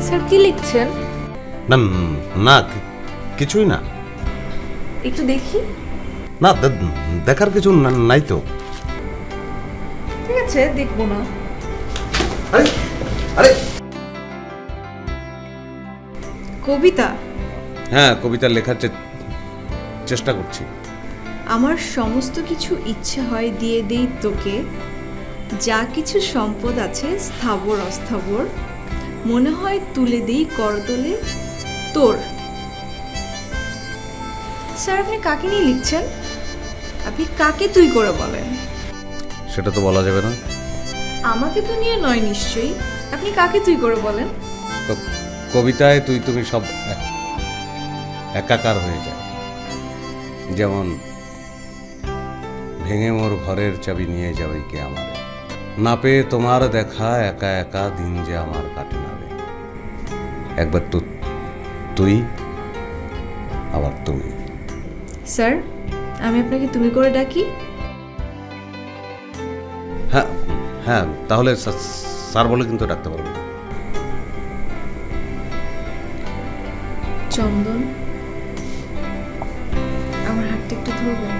Sir কি লিখছেন? না না কিছুই না। একটু দেখি। না দেখার কিছু নাই তো। ঠিক আছে, দেখবো না। আরে আরে কবিতা? হ্যাঁ, কবিতা লেখার চেষ্টা করছি। আমার সমস্ত কিছু ইচ্ছে হয় দিয়ে দেই তোকে, যা কিছু সম্পদ আছে স্থাবর অস্থাবর, মনে হয় তুলে দেই করতলে তোর। স্যার আপনি কাকে নিয়ে লিখছেন? আপনি কাকে তুই করে বলেন? সেটা তো বলা যাবে না। আমাকে তো নিয়ে নয় নিশ্চয়ই। আপনি কাকে তুই করে বলেন? কবিতায় তুই তুমি সব একাকার হয়ে যায়। যেমন ভেঙে মোর ঘরের চাবি নিয়ে যাবে কে আমার, না পেয়ে তোমার দেখা একা একা দিন যে আমার কাটে নাবে। একবার তো তুই, আবার তুমি। স্যার আমি আপনাকে তুমি করে ডাকি? হ্যাঁ হ্যাঁ, তাহলে স্যার বলে কিন্তু ডাকতে পারবো না। চন্দন, আমার হাতটা একটু ধরবেন?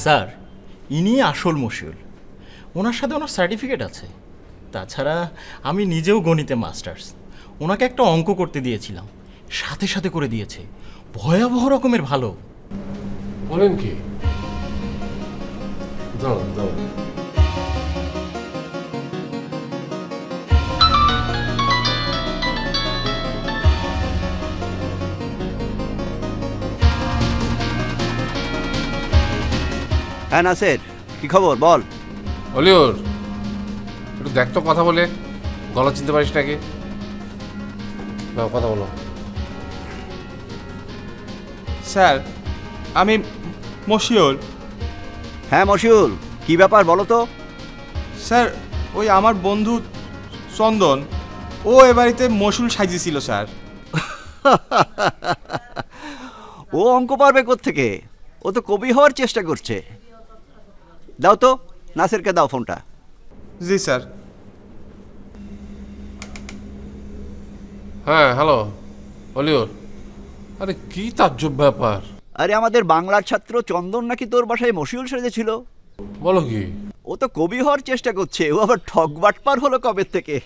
স্যার ইনি আসল মশিউল। ওনার সাথে ওনার সার্টিফিকেট আছে। তাছাড়া আমি নিজেও গণিতে মাস্টার্স। ওনাকে একটা অঙ্ক করতে দিয়েছিলাম, সাথে সাথে করে দিয়েছে। ভয়াবহ রকমের ভালো। বলেন কি? দাও দাও। হ্যাঁ নাসের, কি খবর বল? অলিওর একটু দেখ তো, কথা বলে গলা চিনতে পারিস নাকি? দাও কথা বলো। স্যার আমি মশিউল। হ্যাঁ মশিউল, কি ব্যাপার বলো তো? স্যার ওই আমার বন্ধু চন্দন, ও এ বাড়িতে মশিউল সাজিয়েছিল স্যার। ও অঙ্ক পারবে কোত্থেকে? ও তো কবি হওয়ার চেষ্টা করছে। দাও তো, নাসেরকে দাও ফোনটা। জি স্যার। হ্যাঁ হ্যালো অলিওর, আরে কি তাজ্জব ব্যাপার! আরে আমাদের বাংলার ছাত্র চন্দন নাকি তোর বাসায় মশিউল সেজেছিল। বলো কি? ও তো কবি হওয়ার চেষ্টা করছে, ও আবার ঠক বাটপার হলো কবে থেকে।